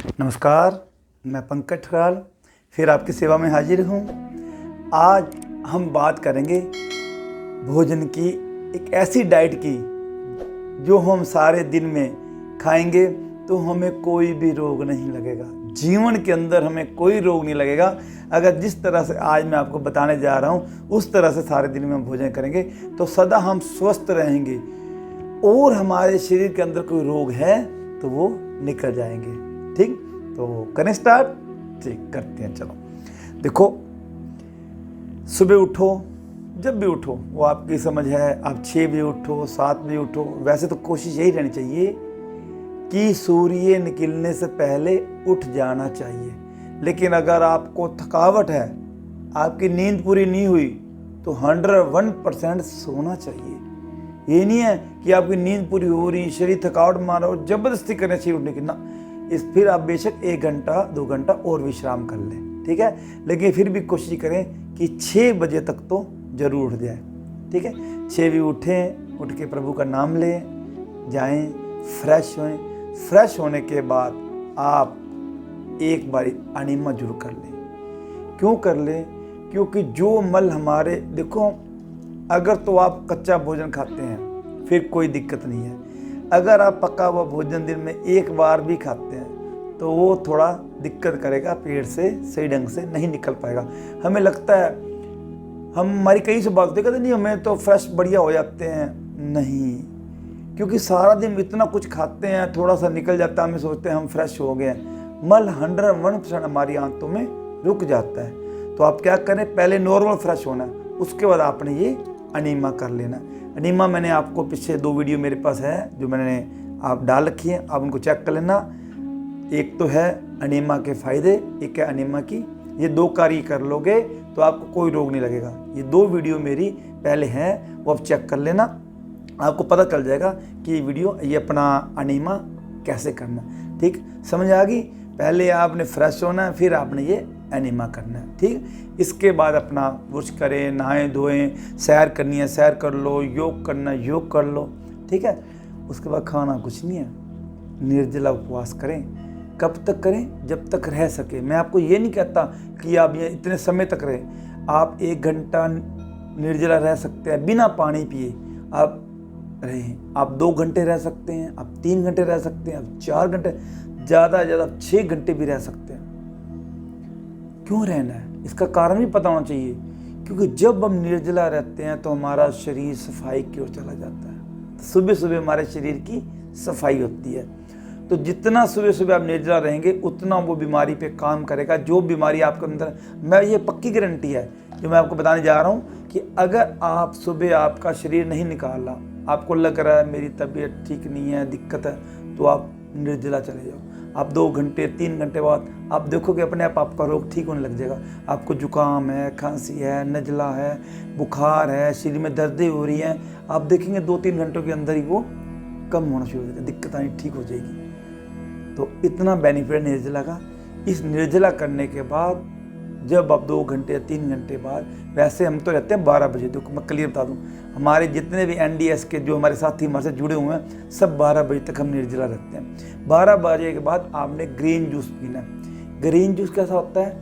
नमस्कार, मैं पंकज ठकराल फिर आपकी सेवा में हाजिर हूँ। आज हम बात करेंगे भोजन की, एक ऐसी डाइट की जो हम सारे दिन में खाएंगे तो हमें कोई भी रोग नहीं लगेगा। जीवन के अंदर हमें कोई रोग नहीं लगेगा अगर जिस तरह से आज मैं आपको बताने जा रहा हूँ उस तरह से सारे दिन में हम भोजन करेंगे तो सदा हम स्वस्थ रहेंगे और हमारे शरीर के अंदर कोई रोग है तो वो निकल जाएंगे। ठीक, तो करें स्टार्ट। ठीक, करते हैं। चलो देखो, सुबह उठो, जब भी उठो वो आपकी समझ है, आप 6 बजे उठो, 7 बजे उठो। वैसे तो कोशिश यही रहनी चाहिए कि सूर्य निकलने से पहले उठ जाना चाहिए, लेकिन अगर आपको थकावट है, आपकी नींद पूरी नहीं हुई तो 101% सोना चाहिए। ये नहीं है कि आपकी नींद पूरी हो रही, शरीर थकावट मारा और ज़बरदस्ती करना चाहिए उठने की ना। फिर आप बेशक 1 घंटा 2 घंटा और विश्राम कर लें, ठीक है, लेकिन फिर भी कोशिश करें कि 6 बजे तक तो ज़रूर उठ जाए। ठीक है, 6 बजे उठें, उठ के प्रभु का नाम लें, जाएं, फ्रेश होएं। फ्रेश होने के बाद आप एक बार अनिमा जरूर कर लें। क्यों कर लें? क्योंकि जो मल हमारे, देखो, अगर तो आप कच्चा भोजन खाते हैं फिर कोई दिक्कत नहीं है। अगर आप पका हुआ भोजन दिन में एक बार भी खाते हैं तो वो थोड़ा दिक्कत करेगा, पेट से सही ढंग से नहीं निकल पाएगा। हमें लगता है, हमारी कई से बात होती है, कहते नहीं हमें तो फ्रेश बढ़िया हो जाते हैं। नहीं, क्योंकि सारा दिन इतना कुछ खाते हैं, थोड़ा सा निकल जाता है, हमें सोचते हैं हम फ्रेश हो गए हैं। मल 101% हमारी आंतों में रुक जाता है। तो आप क्या करें, पहले नॉर्मल फ्रेश होना है, उसके बाद आपने ये अनीमा कर लेना। अनीमा मैंने आपको पिछले 2 वीडियो मेरे पास है जो मैंने आप डाल रखी है, आप उनको चेक कर लेना। एक तो है अनीमा के फ़ायदे, एक है अनीमा की। ये 2 कार्य कर लोगे तो आपको कोई रोग नहीं लगेगा। ये 2 वीडियो मेरी पहले हैं, वो आप चेक कर लेना, आपको पता चल जाएगा कि ये वीडियो, ये अपना अनीमा कैसे करना। ठीक, समझ आ गई? पहले आपने फ्रेश होना है, फिर आपने ये एनिमा करना है। ठीक, इसके बाद अपना ब्रश करें, नहाएं धोएं, सैर करनी है सैर कर लो, योग करना है योग कर लो। ठीक है, उसके बाद खाना कुछ नहीं है, निर्जला उपवास करें। कब तक करें? जब तक रह सके। मैं आपको ये नहीं कहता कि आप ये इतने समय तक रहें। आप 1 घंटा निर्जला रह सकते हैं बिना पानी पिए, आप रहें। आप 2 घंटे रह सकते हैं, आप 3 घंटे रह सकते हैं, आप 4 घंटे, ज़्यादा से ज़्यादा 6 घंटे भी रह सकते हैं। क्यों रहना है? इसका कारण भी पता होना चाहिए। क्योंकि जब हम निर्जला रहते हैं तो हमारा शरीर सफाई की ओर चला जाता है। सुबह सुबह हमारे शरीर की सफाई होती है। तो जितना सुबह सुबह आप निर्जला रहेंगे उतना वो बीमारी पे काम करेगा। जो बीमारी आपके अंदर, मैं ये पक्की गारंटी है जो मैं आपको बताने जा रहा हूँ कि अगर आप सुबह आपका शरीर नहीं निकाला, आपको लग रहा है मेरी तबीयत ठीक नहीं है, दिक्कत है, तो आप निर्जला चले जाओ। आप 2 घंटे 3 घंटे बाद आप देखोगे अपने आप आपका रोग ठीक होने लग जाएगा। आपको जुकाम है, खांसी है, नज़ला है, बुखार है, शरीर में दर्दें हो रही हैं, आप देखेंगे 2-3 घंटों के अंदर ही वो कम होना शुरू हो जाएगा, दिक्कत आनी ठीक हो जाएगी। तो इतना बेनिफिट निर्जला का। इस निर्जला करने के बाद जब आप 2 घंटे या 3 घंटे बाद, वैसे हम तो रहते हैं 12 बजे, देखो मैं क्लियर बता दूं, हमारे जितने भी NDS के जो हमारे साथी हमारे से जुड़े हुए हैं सब 12 बजे तक हम निर्जला रखते हैं। 12 बजे के बाद आपने ग्रीन जूस पीना है। ग्रीन जूस कैसा होता है?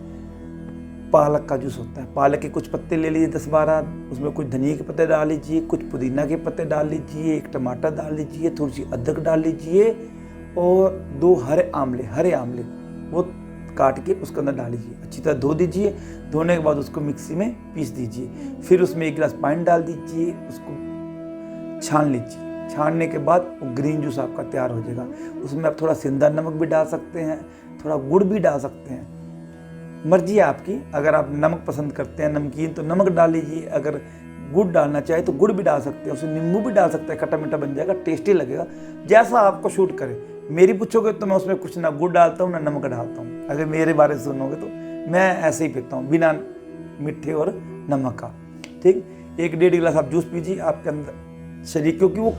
पालक का जूस होता है। पालक के कुछ पत्ते ले लीजिए 10-12, उसमें कुछ धनिया के पत्ते डाल लीजिए, कुछ पुदीना के पत्ते डाल लीजिए, 1 टमाटर डाल लीजिए, थोड़ी सी अदरक डाल लीजिए और 2 हरे आमले वो काट के उसके अंदर डाल लीजिए। अच्छी तरह धो दीजिए। धोने के बाद उसको मिक्सी में पीस दीजिए। फिर उसमें 1 गिलास पानी डाल दीजिए, उसको छान लीजिए। छानने के बाद वो ग्रीन जूस आपका तैयार हो जाएगा। उसमें आप थोड़ा सेंधा नमक भी डाल सकते हैं, थोड़ा गुड़ भी डाल सकते हैं, मर्जी है आपकी। अगर आप नमक पसंद करते हैं, नमकीन, तो नमक डाल लीजिए। अगर गुड़ डालना चाहे तो गुड़ भी डाल सकते हैं, उसमें नींबू भी डाल सकते हैं, खट्टा मीठा बन जाएगा, टेस्टी लगेगा, जैसा आपको शूट करे। मेरी पूछोगे तो मैं उसमें कुछ ना गुड़ डालता हूँ ना नमक डालता हूँ। अगर मेरे बारे में सुनोगे तो मैं ऐसे ही पीता हूँ, बिना मीठे और नमक का। ठीक, 1-1.5 गिलास आप जूस पीजिए। आपके अंदर शरीर, क्योंकि वो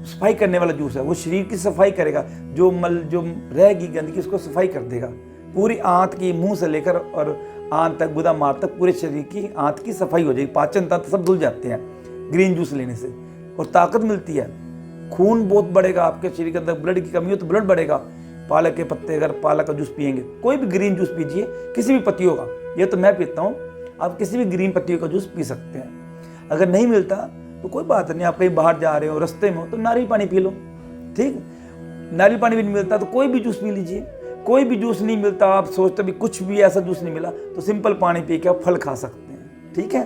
सफाई करने वाला जूस है, वो शरीर की सफाई करेगा। जो रहेगी गंदगी उसको सफाई कर देगा। पूरी आंत की, मुंह से लेकर और आंत तक, गुदा मार तक, पूरे शरीर की आंत की सफाई हो जाएगी। पाचन तंत्र सब धुल जाते हैं ग्रीन जूस लेने से, और ताकत मिलती है। खून बहुत बढ़ेगा आपके शरीर के अंदर, ब्लड की कमी हो तो ब्लड बढ़ेगा। पालक के पत्ते, अगर पालक का जूस पियेंगे, कोई भी ग्रीन जूस पीजिए, किसी भी पत्तियों का, ये तो मैं पीता हूँ, आप किसी भी ग्रीन पत्तियों का जूस पी सकते हैं। अगर नहीं मिलता तो कोई बात नहीं, आप कहीं बाहर जा रहे हो, रास्ते में हो, तो नारियल पानी पी लो, ठीक। नारियल पानी भी नहीं मिलता तो कोई भी जूस पी लीजिए। कोई भी जूस नहीं मिलता, आप सोचते भी कुछ भी ऐसा जूस नहीं मिला, तो सिंपल पानी पी के आप फल खा सकते हैं, ठीक है।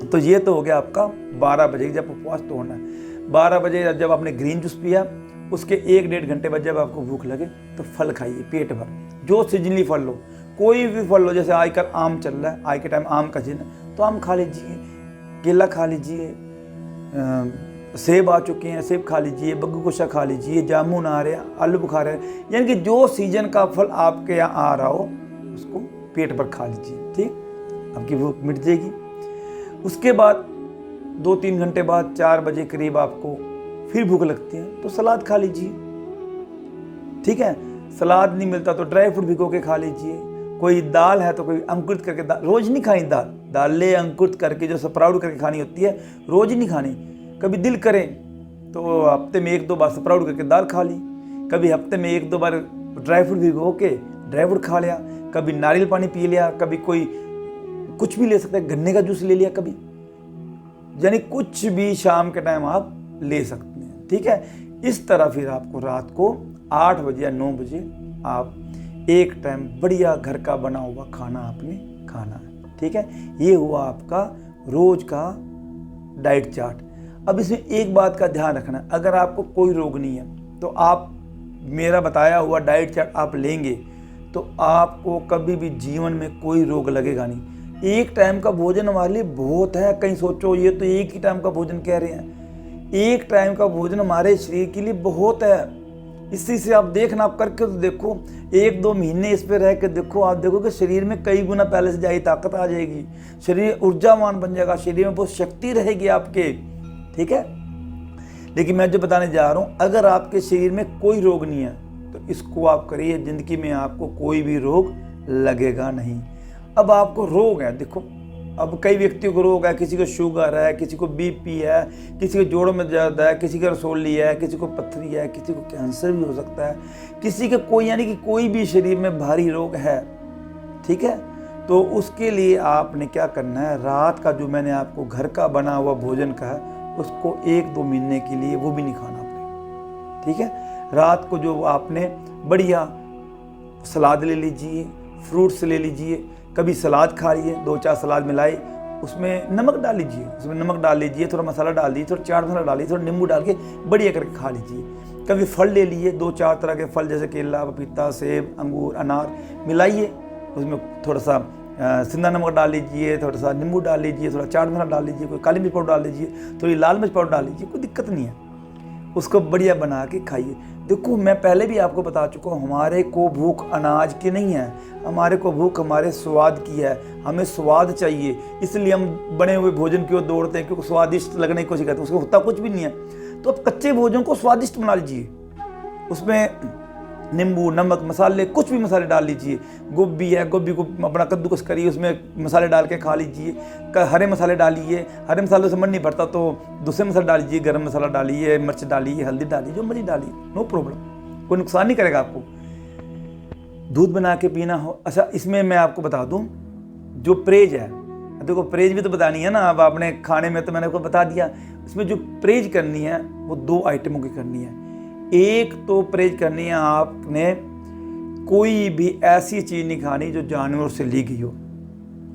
तो ये तो हो गया आपका 12 बजे जब उपवास तोड़ना है। 12 बजे जब आपने ग्रीन जूस पिया, उसके 1-1.5 घंटे बाद जब आपको भूख लगे तो फल खाइए पेट भर, जो सीजनली फल लो, कोई भी फल लो। जैसे आजकल आम चल रहा है, आज के टाइम आम का सीजन है, तो आम खा लीजिए, केला खा लीजिए, सेब आ चुके हैं, सेब खा लीजिए, बग्गू गोशा खा लीजिए, जामुन आ रहे हैं, आलू बुखारे हैं, यानी कि जो सीजन का फल आपके यहाँ आ रहा हो उसको पेट भर खा लीजिए, ठीक, आपकी भूख मिट जाएगी। उसके बाद 2-3 घंटे बाद 4 बजे करीब आपको फिर भूख लगती है तो सलाद खा लीजिए, ठीक है। सलाद नहीं मिलता तो ड्राई फ्रूट भिगो के खा लीजिए। कोई दाल है तो कोई अंकुरित करके, दाल रोज नहीं खानी, दालें अंकुरित करके जो स्प्राउट करके खानी होती है, रोज नहीं खानी। कभी दिल करे तो हफ्ते में 1-2 बार स्प्राउट करके दाल खा ली, कभी हफ्ते में 1-2 बार ड्राई फ्रूट भिगो के ड्राई फ्रूट खा लिया, कभी नारियल पानी पी लिया, कभी कोई कुछ भी ले सकता है, गन्ने का जूस ले लिया कभी, यानी कुछ भी शाम के टाइम आप ले सकते हैं, ठीक है। इस तरह फिर आपको रात को 8 बजे या 9 बजे आप एक टाइम बढ़िया घर का बना हुआ खाना आपने खाना है, ठीक है। ये हुआ आपका रोज का डाइट चार्ट। अब इसमें एक बात का ध्यान रखना है, अगर आपको कोई रोग नहीं है तो आप मेरा बताया हुआ डाइट चार्ट आप लेंगे तो आपको कभी भी जीवन में कोई रोग लगेगा नहीं। एक टाइम का भोजन हमारे लिए बहुत है। कहीं सोचो ये तो एक ही टाइम का भोजन कह रहे हैं, एक टाइम का भोजन हमारे शरीर के लिए बहुत है। इसी से आप देखना, आप करके तो देखो, 1-2 महीने इस पे रह के देखो, आप देखो कि शरीर में कई गुना पहले से ज़्यादा ताकत आ जाएगी, शरीर ऊर्जावान बन जाएगा, शरीर में बहुत शक्ति रहेगी आपके, ठीक है। लेकिन मैं जो बताने जा रहा हूँ, अगर आपके शरीर में कोई रोग नहीं है तो इसको आप करिए, ज़िंदगी में आपको कोई भी रोग लगेगा नहीं। अब आपको रोग है, देखो अब कई व्यक्तियों को रोग है, किसी को शुगर है, किसी को बीपी है, किसी को जोड़ों में दर्द है, किसी को रसोली है, किसी को पथरी है, किसी को कैंसर भी हो सकता है, किसी का कोई, यानी कि कोई भी शरीर में भारी रोग है, ठीक है। तो उसके लिए आपने क्या करना है, रात का जो मैंने आपको घर का बना हुआ भोजन कहा है उसको 1-2 महीने के लिए वो भी नहीं खाना आपने, ठीक है। रात को जो आपने बढ़िया सलाद ले लीजिए, फ्रूट्स ले लीजिए, कभी सलाद खा लिए, 2-4 सलाद मिलाए, उसमें नमक डाल लीजिए, उसमें नमक डाल लीजिए, थोड़ा मसाला डाल दीजिए, थोड़ा चाट मसाला डाल लीजिए, थोड़ा नींबू डाल के बढ़िया करके खा लीजिए। कभी फल ले लिए, 2-4 तरह के फल जैसे केला, पपीता, सेब, अंगूर, अनार मिलाइए, उसमें थोड़ा सा सिंधा नमक डाल लीजिए, थोड़ा सा नींबू डाल लीजिए, थोड़ा चाट मसाला डाल लीजिए, कोई काली मिर्च पाउडर डाल लीजिए, थोड़ी लाल मिर्च पाउडर डाल लीजिए, कोई दिक्कत नहीं है, उसको बढ़िया बना के खाइए। देखो मैं पहले भी आपको बता चुका हूँ, हमारे को भूख अनाज की नहीं है, हमारे को भूख हमारे स्वाद की है। हमें स्वाद चाहिए, इसलिए हम बने हुए भोजन की ओर दौड़ते हैं, क्योंकि स्वादिष्ट लगने की कोशिश करते हैं, उसको होता कुछ भी नहीं है। तो आप कच्चे भोजन को स्वादिष्ट बना लीजिए, उसमें नींबू, नमक, मसाले, कुछ भी मसाले डाल लीजिए। गोभी है, गोभी को अपना कद्दूकस करिए, उसमें मसाले डाल के खा लीजिए। हरे मसाले डालिए, हरे मसालों से मन नहीं भरता तो दूसरे मसाले डाल लीजिए, गरम मसाला डालिए, मिर्च डालिए, हल्दी डालिए, जो मर्जी डालिए, नो प्रॉब्लम, कोई नुकसान नहीं करेगा आपको। दूध बना के पीना हो, अच्छा इसमें मैं आपको बता दूं, जो परहेज है, देखो परहेज भी तो बतानी है ना, अब आपने खाने में तो मैंने आपको बता दिया, इसमें जो परहेज करनी है वो 2 आइटमों की करनी है। एक तो परहेज करनी है आपने, कोई भी ऐसी चीज़ नहीं खानी जो जानवर से ली गई हो।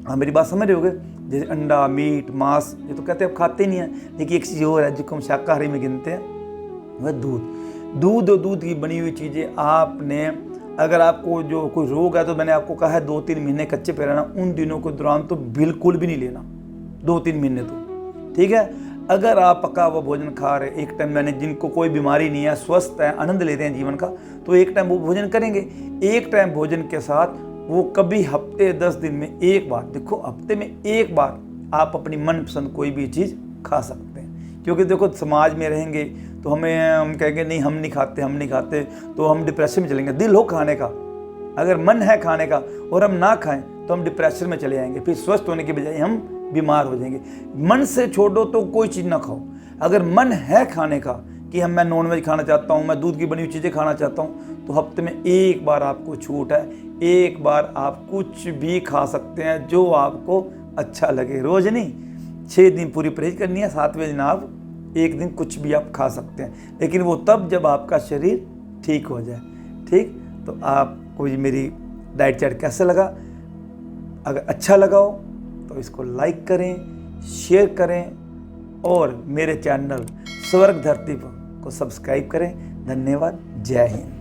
आप मेरी बात समझ रहे होगे, जैसे अंडा, मीट, मांस, ये तो कहते हैं आप खाते नहीं हैं, लेकिन एक चीज़ और है जिसको हम शाकाहारी में गिनते हैं, वह दूध और दूध की बनी हुई चीज़ें आपने, अगर आपको जो कोई रोग है तो मैंने आपको कहा है 2-3 महीने कच्चे पे रहना, उन दिनों के दौरान तो बिल्कुल भी नहीं लेना, 2-3 महीने तो, ठीक है। अगर आप पका हुआ भोजन खा रहे, एक टाइम, मैंने जिनको कोई बीमारी नहीं है, स्वस्थ है, आनंद लेते हैं जीवन का, तो एक टाइम वो भोजन करेंगे। एक टाइम भोजन के साथ वो कभी हफ्ते 10 दिन में एक बार, देखो हफ्ते में एक बार आप अपनी मनपसंद कोई भी चीज़ खा सकते हैं। क्योंकि देखो समाज में रहेंगे तो हम कहेंगे नहीं हम नहीं खाते, तो हम डिप्रेशन में चलेंगे। दिल हो खाने का, अगर मन है खाने का और हम ना खाएं तो हम डिप्रेशन में चले जाएंगे, फिर स्वस्थ होने के बजाय हम बीमार हो जाएंगे। मन से छोड़ो तो कोई चीज़ ना खाओ, अगर मन है खाने का कि मैं नॉनवेज खाना चाहता हूँ, मैं दूध की बनी हुई चीज़ें खाना चाहता हूँ, तो हफ्ते में एक बार आपको छूट है। एक बार आप कुछ भी खा सकते हैं जो आपको अच्छा लगे। रोज़ नहीं, 6 दिन पूरी परहेज करनी है, 7वें दिन आप एक दिन कुछ भी आप खा सकते हैं, लेकिन वो तब जब आपका शरीर ठीक हो जाए। ठीक, तो आपको ये मेरी डाइट चार्ट कैसा लगा? अगर अच्छा लगा हो तो इसको लाइक करें, शेयर करें और मेरे चैनल स्वर्ग धरती को सब्सक्राइब करें। धन्यवाद। जय हिंद।